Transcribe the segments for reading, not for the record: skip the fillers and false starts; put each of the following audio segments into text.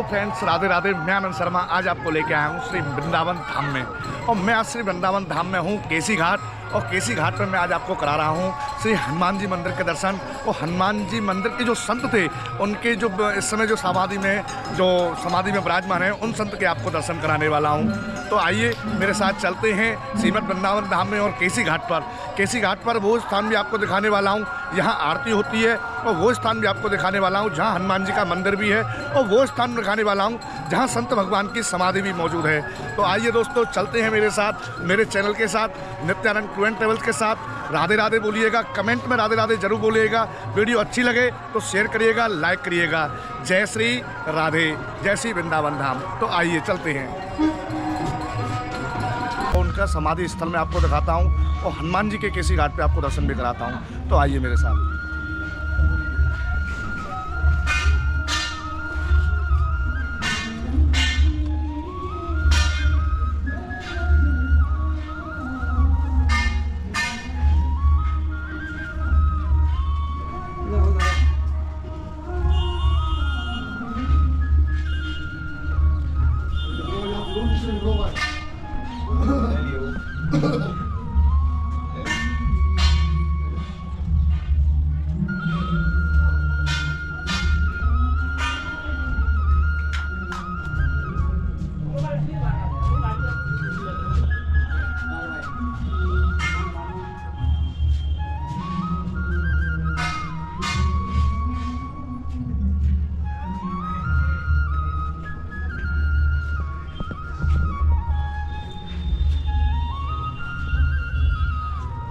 Friends, Radhe Radhe. मैं आनंद शर्मा आज आपको लेके आया हूँ श्री वृंदावन धाम में। और मैं आज श्री वृंदावन धाम में हूँ केसी घाट, और केसी घाट पर मैं आज आपको करा रहा हूँ श्री हनुमान जी मंदिर के दर्शन। और हनुमान जी मंदिर के जो संत थे, उनके जो इस समय जो समाधि में विराजमान है, उन संत के आपको दर्शन कराने वाला हूँ। तो आइए मेरे साथ चलते हैं श्रीमद वृंदावन धाम में। और केसी घाट पर वो स्थान भी आपको दिखाने वाला हूँ, यहाँ आरती होती है। और वो स्थान भी आपको दिखाने वाला हूँ जहाँ हनुमान जी का मंदिर भी है। और वो स्थान दिखाने वाला हूँ जहाँ संत भगवान की समाधि भी मौजूद है। तो आइए दोस्तों, चलते हैं मेरे साथ, मेरे चैनल के साथ, नित्यानंद टूर एंड ट्रेवल्स के साथ। राधे राधे बोलिएगा, कमेंट में राधे राधे जरूर बोलिएगा। वीडियो अच्छी लगे तो शेयर करिएगा, लाइक करिएगा। जय श्री राधे, जय श्री वृंदावन धाम। तो आइए चलते हैं। उनका समाधि स्थल में आपको दिखाता हूँ और हनुमान जी के केसी घाट पे आपको दर्शन भी कराता हूँ। तो आइए मेरे साथ।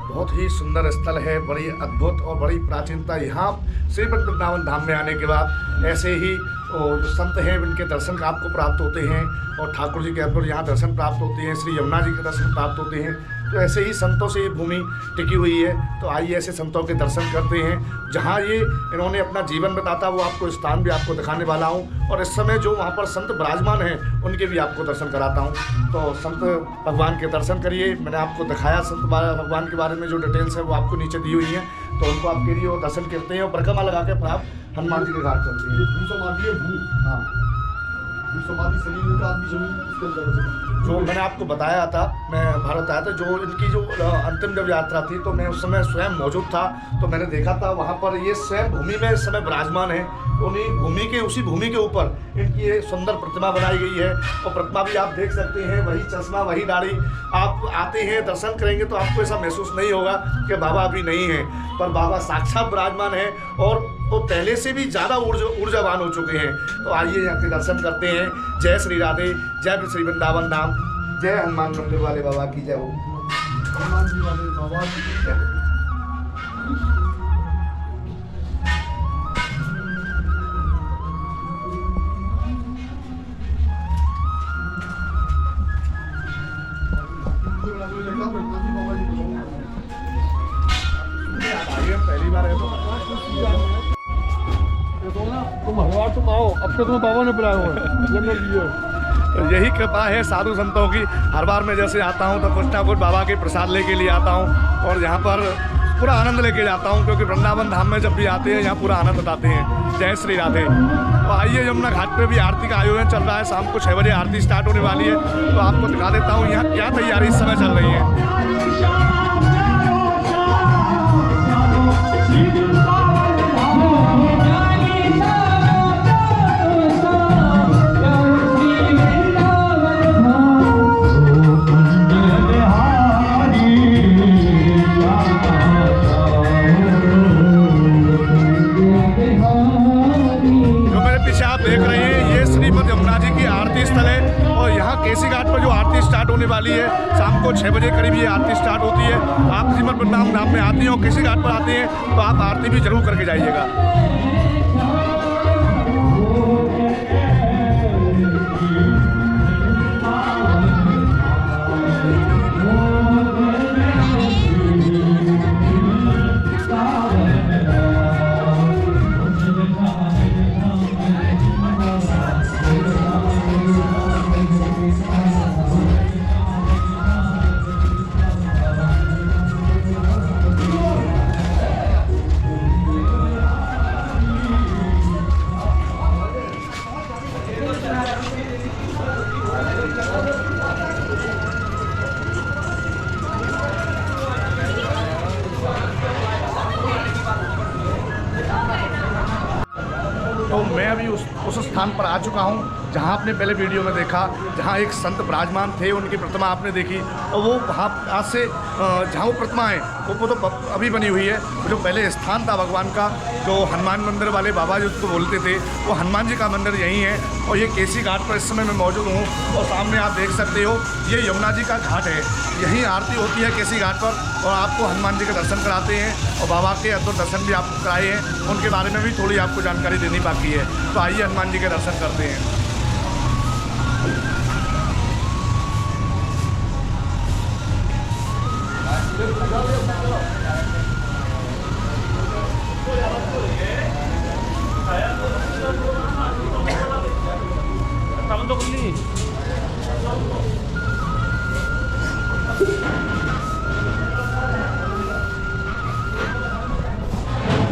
बहुत ही सुंदर स्थल है, बड़ी अद्भुत और बड़ी प्राचीनता। यहाँ श्री वृंदावन धाम में आने के बाद ऐसे ही जो संत हैं उनके दर्शन आपको प्राप्त होते हैं, और ठाकुर जी के अद्भुत यहाँ दर्शन प्राप्त होते हैं, श्री यमुना जी के दर्शन प्राप्त होते हैं। तो ऐसे ही संतों से ये भूमि टिकी हुई है। तो आइए ऐसे संतों के दर्शन करते हैं जहाँ ये इन्होंने अपना जीवन बिताता, वो आपको स्थान भी आपको दिखाने वाला हूँ। और इस समय जो वहाँ पर संत विराजमान हैं उनके भी आपको दर्शन कराता हूँ। तो संत भगवान के दर्शन करिए। मैंने आपको दिखाया संत भगवान के बारे में जो डिटेल्स है वो आपको नीचे दी हुई हैं, तो उनको आपके लिए वो दर्शन करते हैं। और परिक्रमा लगा के फिर आप हनुमान जी के घाट चलते हैं। जो मैंने आपको बताया था, मैं भारत आया था, जो इनकी जो अंतिम जब यात्रा थी तो मैं उस समय स्वयं मौजूद था। तो मैंने देखा था वहाँ पर ये स्वयं भूमि में इस समय विराजमान है। उसी भूमि के ऊपर इनकी ये सुंदर प्रतिमा बनाई गई है। और प्रतिमा भी आप देख सकते हैं, वही चश्मा, वही दाढ़ी। आप आते हैं, दर्शन करेंगे तो आपको ऐसा महसूस नहीं होगा कि बाबा अभी नहीं है, पर बाबा साक्षात विराजमान है और वो पहले से भी ज़्यादा ऊर्जावान हो चुके हैं। तो आइए यहाँ के दर्शन करते हैं। जय श्री राधे, जय श्री वृंदावन धाम, जय हनुमान मंदिर वाले बाबा की जय हो। हनुमान जी वाले बाबा की जय। पहली बार है तुम हरवार तुम आओ, अब तो तुम्हें बाबा ने बुलाया हुआ है। तो यही कृपा है साधु संतों की। हर बार मैं जैसे आता हूँ तो कुछ ना कुछ बाबा के प्रसाद लेके लिए आता हूँ और यहाँ पर पूरा आनंद लेके जाता हूँ, क्योंकि वृंदावन धाम में जब भी आते हैं यहाँ पूरा आनंद बताते हैं। जय श्री राधे। तो आइए, यमुना घाट पे भी आरती का आयोजन चल रहा है। शाम को 6 बजे आरती स्टार्ट होने वाली है। तो आपको दिखा देता हूँ यहाँ क्या तैयारी इस समय चल रही है। केसी घाट पर जो आरती स्टार्ट होने वाली है, शाम को 6 बजे करीब ये आरती स्टार्ट होती है। आप श्रीमद वृंदावन धाम में आती हैं और केसी घाट पर आते हैं तो आप आरती भी जरूर करके जाइएगा। तो मैं अभी उस स्थान पर आ चुका हूँ जहाँ आपने पहले वीडियो में देखा, जहाँ एक संत विराजमान थे, उनकी प्रतिमा आपने देखी। और वो वहाँ आज से जहाँ वो प्रतिमा है वो तो अभी बनी हुई है। जो पहले स्थान था भगवान का, जो हनुमान मंदिर वाले बाबा जो उसको बोलते थे, वो हनुमान जी का मंदिर यहीं है। और ये केसी घाट पर इस समय मैं मौजूद हूँ और सामने आप देख सकते हो ये यमुना जी का घाट है। यहीं आरती होती है केसी घाट पर और आपको हनुमान जी के दर्शन कराते हैं और बाबा के अद्भुत दर्शन भी आपको कराए हैं। उनके बारे में भी थोड़ी आपको जानकारी देनी बाकी है, तो आइए हनुमान जी के दर्शन करते हैं।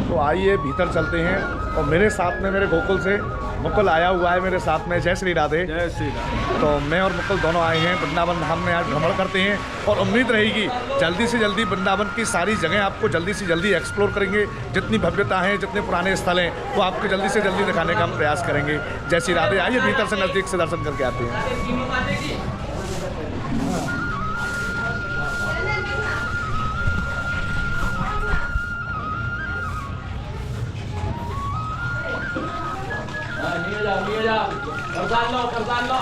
तो आइए भीतर चलते हैं और मेरे साथ में मेरे गोकुल से मुकुल आया हुआ है मेरे साथ में। जय श्री राधे। जय श्री राधे। तो मैं और मुकुल दोनों आए हैं वृंदावन धाम में, आज भ्रमण करते हैं और उम्मीद रहेगी जल्दी से जल्दी वृंदावन की सारी जगह आपको जल्दी से जल्दी एक्सप्लोर करेंगे। जितनी भव्यता है, जितने पुराने स्थल हैं, वो आपको जल्दी से जल्दी दिखाने का हम प्रयास करेंगे। जय श्री राधे। आइए भीतर से नज़दीक से दर्शन करके आते हैं। प्रसाद लो।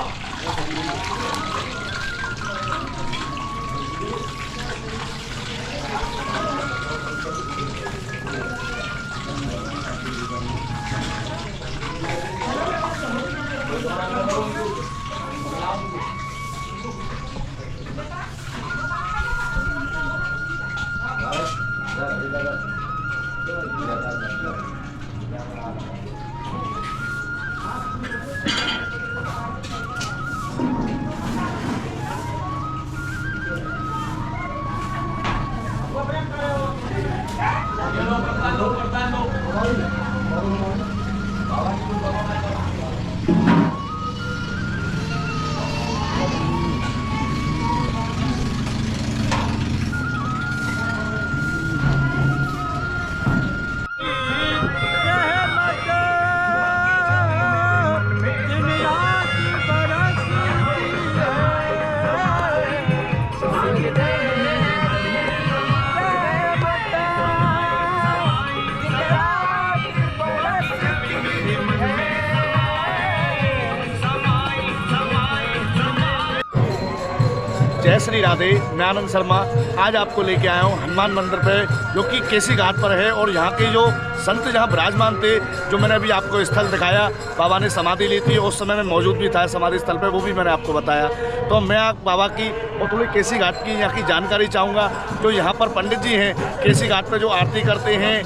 जय श्री राधे। मैं आनंद शर्मा आज आपको लेके आया हूँ हनुमान मंदिर पे, जो कि केसी घाट पर है। और यहाँ के जो संत जहाँ विराजमान थे, जो मैंने अभी आपको स्थल दिखाया, बाबा ने समाधि ली थी, उस समय मैं मौजूद भी था समाधि स्थल पे, वो भी मैंने आपको बताया। तो मैं बाबा की और थोड़ी केसी घाट की यहाँ की जानकारी चाहूँगा। जो यहाँ पर पंडित जी हैं केसी घाट पर जो आरती करते हैं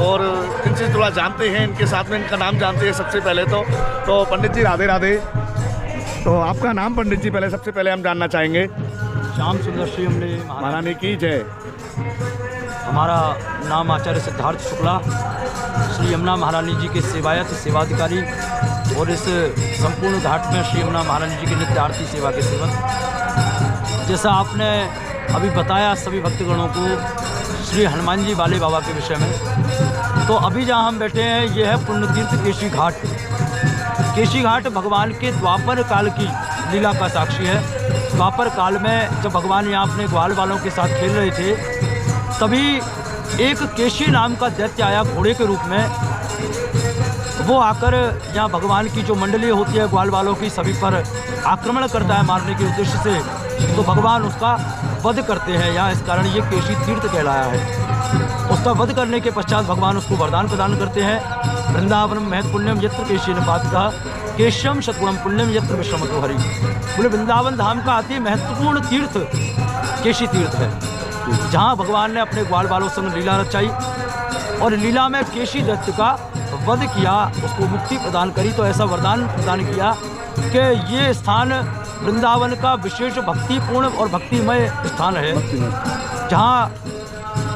और इनसे थोड़ा जानते हैं, इनके साथ में इनका नाम जानते हैं सबसे पहले तो पंडित जी राधे राधे। तो आपका नाम पंडित जी पहले सबसे पहले हम जानना चाहेंगे। श्याम सुंदर श्री अम्बे महारानी की जय। हमारा नाम आचार्य सिद्धार्थ शुक्ला, श्री यमुना महारानी जी के सेवायत सेवाधिकारी और इस संपूर्ण घाट में श्री यमुना महारानी जी की नित्य आरती सेवा के सेवक। जैसा आपने अभी बताया सभी भक्तगणों को श्री हनुमान जी वाले बाबा के विषय में, तो अभी जहाँ हम बैठे हैं ये है पुण्यतीर्थ केसी घाट। केसी घाट भगवान के द्वापर काल की लीला का साक्षी है। द्वापर काल में जब भगवान यहाँ अपने ग्वाल वालों के साथ खेल रहे थे, तभी एक केशी नाम का दैत्य आया घोड़े के रूप में। वो आकर यहाँ भगवान की जो मंडली होती है ग्वाल वालों की, सभी पर आक्रमण करता है मारने के उद्देश्य से। तो भगवान उसका वध करते हैं यहाँ, इस कारण ये केशी तीर्थ कहलाया है। उसका वध करने के पश्चात भगवान उसको वरदान प्रदान करते हैं। वृंदावनम महत पुण्यम यत्र केशी ने बात कहा, केशम शतगुणम पुण्यम यत्र विश्रमतो हरि। बोले वृंदावन धाम का अति महत्वपूर्ण तीर्थ केशी तीर्थ है, जहाँ भगवान ने अपने ग्वाल बालों संग लीला रचाई और लीला में केशी दैत्य का वध किया, उसको मुक्ति प्रदान करी। तो ऐसा वरदान प्रदान किया कि ये स्थान वृंदावन का विशेष भक्तिपूर्ण और भक्तिमय स्थान है, जहाँ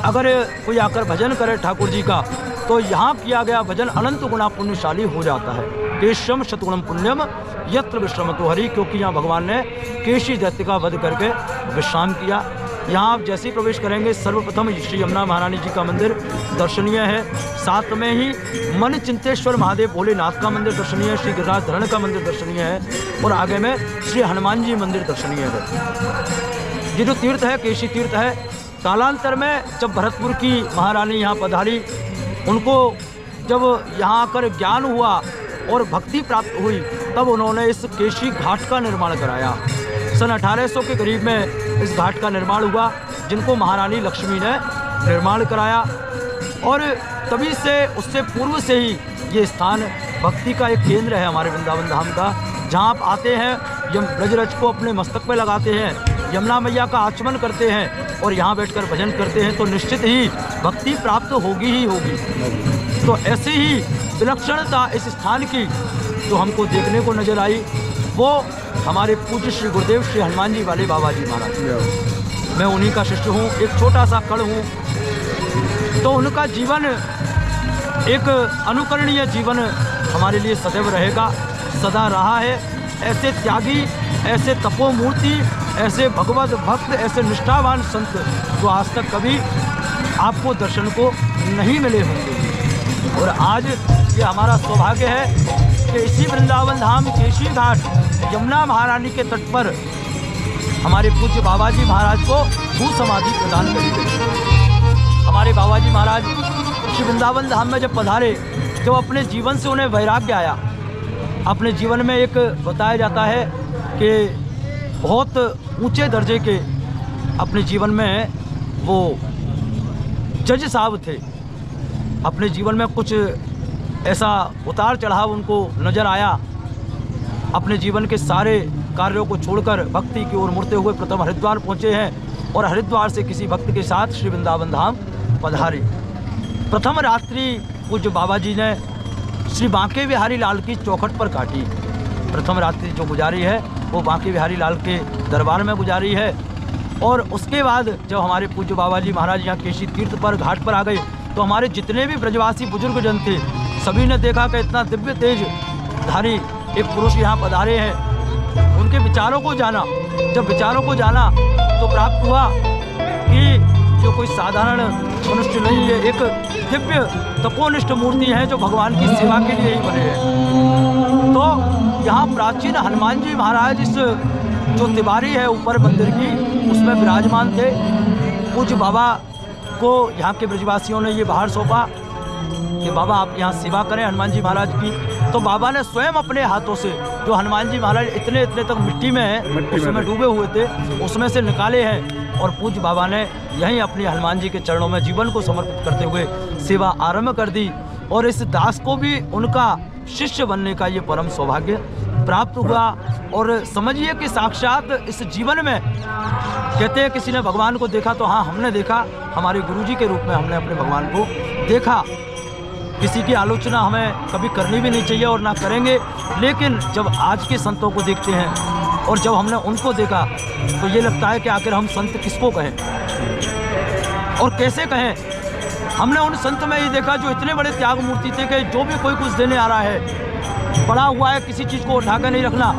अगर कोई आकर भजन करे ठाकुर जी का, तो यहाँ किया गया भजन अनंत गुणा पुण्यशाली हो जाता है। केशम शतगुणम पुण्यम यत्र विश्रमतो हरि, क्योंकि यहाँ भगवान ने केशी दैत्य का वध करके विश्राम किया। यहाँ आप जैसे ही प्रवेश करेंगे सर्वप्रथम श्री यमुना महारानी जी का मंदिर दर्शनीय है। साथ में ही मन चिंतेश्वर महादेव भोलेनाथ का मंदिर दर्शनीय है, श्री गिरिराज धरण का मंदिर दर्शनीय है और आगे में श्री हनुमान जी मंदिर दर्शनीय है। ये जो तीर्थ है केशी तीर्थ है। कालांतर में जब भरतपुर की महारानी यहाँ पधारी, उनको जब यहाँ आकर ज्ञान हुआ और भक्ति प्राप्त हुई, तब उन्होंने इस केशी घाट का निर्माण कराया। सन 1800 के करीब में इस घाट का निर्माण हुआ, जिनको महारानी लक्ष्मी ने निर्माण कराया। और तभी से उससे पूर्व से ही ये स्थान भक्ति का एक केंद्र है हमारे वृंदावन धाम का, जहाँ आप आते हैं, यम ब्रजरज को अपने मस्तक पे लगाते हैं, यमुना मैया का आचमन करते हैं और यहाँ बैठकर भजन करते हैं, तो निश्चित ही भक्ति प्राप्त होगी ही होगी। तो ऐसी ही विलक्षणता इस स्थान की जो हमको देखने को नजर आई, वो हमारे पूज्य श्री गुरुदेव श्री हनुमान जी वाले बाबा जी महाराज। मैं उन्हीं का शिष्य हूँ, एक छोटा सा कण हूँ। तो उनका जीवन एक अनुकरणीय जीवन हमारे लिए सदैव रहेगा, सदा रहा है। ऐसे त्यागी, ऐसे तपोमूर्ति, ऐसे भगवत भक्त, ऐसे निष्ठावान संत जो आज तक कभी आपको दर्शन को नहीं मिले होंगे। और आज ये हमारा सौभाग्य है कि इसी वृंदावन धाम केशी घाट यमुना महारानी के तट पर हमारे पूज्य बाबा जी महाराज को भू समाधि प्रदान करी गई। हमारे बाबा जी महाराज श्री वृंदावन धाम में जब पधारे, तो अपने जीवन से उन्हें वैराग्य आया। अपने जीवन में एक बताया जाता है कि बहुत ऊंचे दर्जे के अपने जीवन में वो जज साहब थे। अपने जीवन में कुछ ऐसा उतार चढ़ाव उनको नज़र आया। अपने जीवन के सारे कार्यों को छोड़कर भक्ति की ओर मुड़ते हुए प्रथम हरिद्वार पहुँचे हैं और हरिद्वार से किसी भक्त के साथ श्री वृंदावन धाम पधारे। प्रथम रात्रि पूज्य बाबा जी ने श्री बांके बिहारी लाल की चौखट पर काटी। प्रथम रात्रि जो गुजारी है वो बांके बिहारी लाल के दरबार में गुजारी है। और उसके बाद जब हमारे पूज्य बाबा जी महाराज यहाँ केशी तीर्थ पर घाट पर आ गए, तो हमारे जितने भी ब्रजवासी बुजुर्ग जन थे, सभी ने देखा कि इतना दिव्य तेज धारी एक पुरुष यहाँ पधारे हैं। उनके विचारों को जाना। जब विचारों को जाना तो प्राप्त हुआ कि जो कोई साधारण मनुष्य नहीं है, एक दिव्य तपोनिष्ठ मूर्ति है जो भगवान की सेवा के लिए ही बने हैं। तो यहाँ प्राचीन हनुमान जी महाराज इस जो तिवारी है ऊपर मंदिर की, उसमें विराजमान थे। पूज्य बाबा को यहाँ के ब्रजवासियों ने ये बाहर सौंपा कि बाबा आप यहाँ सेवा करें हनुमान जी महाराज की। तो बाबा ने स्वयं अपने हाथों से, जो हनुमान जी महाराज इतने तक मिट्टी में उसमें डूबे हुए थे, उसमें से निकाले हैं और पूज्य बाबा ने यहीं अपने हनुमान जी के चरणों में जीवन को समर्पित करते हुए सेवा आरंभ कर दी। और इस दास को भी उनका शिष्य बनने का ये परम सौभाग्य प्राप्त हुआ। और समझिए कि साक्षात इस जीवन में, कहते हैं किसी ने भगवान को देखा, तो हाँ हमने देखा, हमारे गुरुजी के रूप में हमने अपने भगवान को देखा। किसी की आलोचना हमें कभी करनी भी नहीं चाहिए और ना करेंगे, लेकिन जब आज के संतों को देखते हैं और जब हमने उनको देखा, तो ये लगता है कि आखिर हम संत किसको कहें और कैसे कहें। हमने उन संत में ये देखा जो इतने बड़े त्याग मूर्ति थे कि जो भी कोई कुछ देने आ रहा है, पड़ा हुआ है, किसी चीज़ को उठाकर नहीं रखना।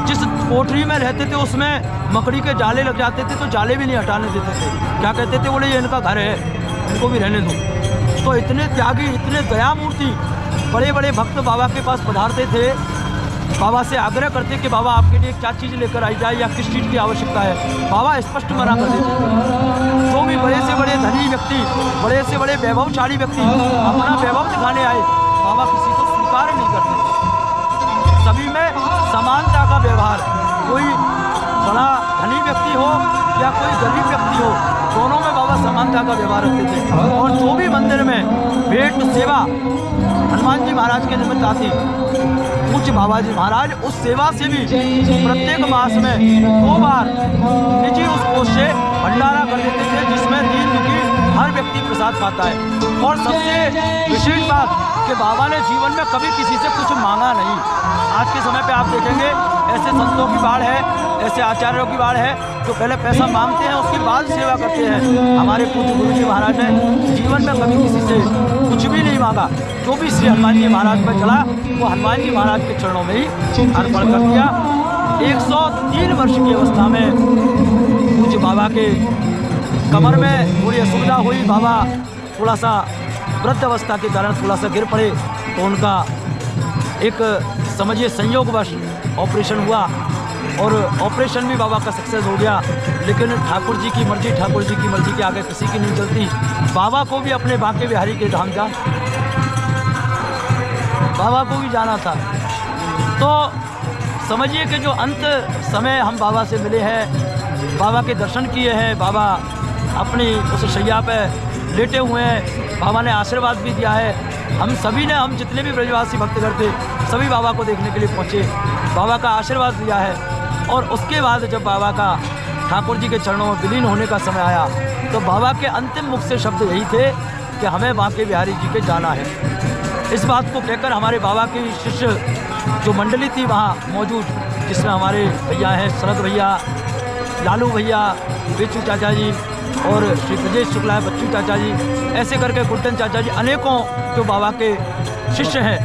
जिस कोठरी में रहते थे उसमें मकड़ी के जाले लग जाते थे, तो जाले भी नहीं हटाने देते थे। क्या कहते थे, बोले ये इनका घर है, इनको भी रहने दो। तो इतने त्यागी, इतने दया मूर्ति, बड़े बड़े भक्त बाबा के पास पधारते थे, बाबा से आग्रह करते कि बाबा आपके लिए क्या चीज़ लेकर आई जाए या किस चीज़ की आवश्यकता है। बाबा स्पष्ट मना कर देते थे। जो भी बड़े से बड़े धनी व्यक्ति, बड़े से बड़े वैभवशाली व्यक्ति अपना वैभव दिखाने आए, बाबा किसी को स्वीकार नहीं करते थे। सभी में समानता का व्यवहार, कोई बड़ा धनी व्यक्ति हो या कोई गरीब व्यक्ति हो, दोनों में बाबा समानता का व्यवहार रखते थे। और जो भी मंदिर में भेंट सेवा हनुमान जी महाराज के निमित्त आती, पूज्य बाबा जी महाराज उस सेवा से भी प्रत्येक मास में 2 बार निजी उस कोष से भंडारा कर देते थे, जिसमें दीन दुखी हर व्यक्ति प्रसाद पाता है। और सबसे विशेष बात कि बाबा ने जीवन में कभी किसी से कुछ मांगा नहीं। आज के समय पे आप देखेंगे ऐसे संतों की बाढ़ है, ऐसे आचार्यों की बाढ़ है जो पहले पैसा मांगते हैं, उसके बाद सेवा करते हैं। हमारे पूज्य गुरु जी महाराज ने जीवन में कभी किसी से कुछ भी नहीं मांगा। जो भी श्री हनुमान जी महाराज पर चला, वो हनुमान जी महाराज के चरणों में ही अर्पण कर दिया। 103 वर्ष की अवस्था में पूज्य बाबा के कमर में थोड़ी असुविधा हुई, बाबा थोड़ा सा वृद्ध अवस्था के कारण थोड़ा सा गिर पड़े, तो उनका एक समझिए संयोगवश ऑपरेशन हुआ और ऑपरेशन भी बाबा का सक्सेस हो गया। लेकिन ठाकुर जी की मर्जी के आगे किसी की नहीं चलती। बाबा को भी अपने बांके बिहारी के धाम बाबा को भी जाना था। तो समझिए कि जो अंत समय हम बाबा से मिले हैं, बाबा के दर्शन किए हैं, बाबा अपनी उस शैया पे लेटे हुए हैं, बाबा ने आशीर्वाद भी दिया है। हम सभी ने, हम जितने भी ब्रजवासी भक्तगण थे, सभी बाबा को देखने के लिए पहुँचे, बाबा का आशीर्वाद दिया है। और उसके बाद जब बाबा का ठाकुर जी के चरणों में विलीन होने का समय आया, तो बाबा के अंतिम मुख से शब्द यही थे कि हमें बांके बिहारी जी के जाना है। इस बात को कहकर हमारे बाबा की शिष्य जो मंडली थी वहाँ मौजूद, जिसमें हमारे भैया हैं शरद भैया, लालू भैया, बेचू चाचा जी और श्री ब्रजेश शुक्ला है, बच्चू चाचा जी, ऐसे करके गुड्डन चाचा जी, अनेकों जो बाबा के शिष्य हैं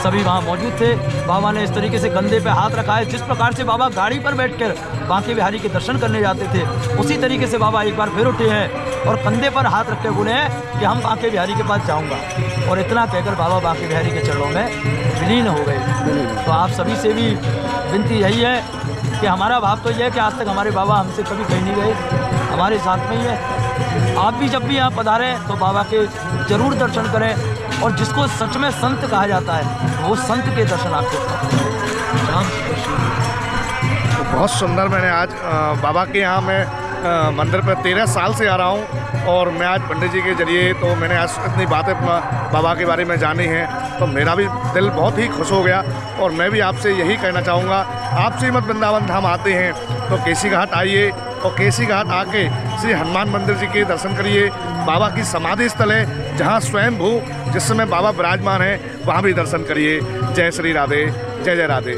सभी वहाँ मौजूद थे। बाबा ने इस तरीके से कंधे पे हाथ रखा है। जिस प्रकार से बाबा गाड़ी पर बैठकर बांके बिहारी के दर्शन करने जाते थे, उसी तरीके से बाबा एक बार फिर उठे हैं और कंधे पर हाथ रख के बोले हैं कि हम बांके बिहारी के पास जाऊंगा। और इतना कहकर बाबा बांके बिहारी के चरणों में विलीन हो गए। तो आप सभी से भी विनती यही है कि हमारा भाव तो यह है कि आज तक हमारे बाबा हमसे कभी कहीं नहीं गए, हमारे साथ में ही है। आप भी जब भी यहाँ पधारें तो बाबा के ज़रूर दर्शन करें, और जिसको सच में संत कहा जाता है वो संत के दर्शन आपको तो बहुत सुंदर। मैंने आज बाबा के यहाँ मैं मंदिर पर 13 साल से आ रहा हूँ, और मैं आज पंडित जी के जरिए तो मैंने आज इतनी बातें बाबा के बारे में जानी हैं, तो मेरा भी दिल बहुत ही खुश हो गया। और मैं भी आपसे यही कहना चाहूँगा, आप श्रीमद् वृंदावन धाम आते हैं तो केसी घाट आइए, और केसी घाट आके श्री हनुमान मंदिर जी के दर्शन करिए। बाबा की समाधि स्थल है जहाँ स्वयं भू जिस समय बाबा विराजमान हैं, वहाँ भी दर्शन करिए। जय श्री राधे, जय जय राधे।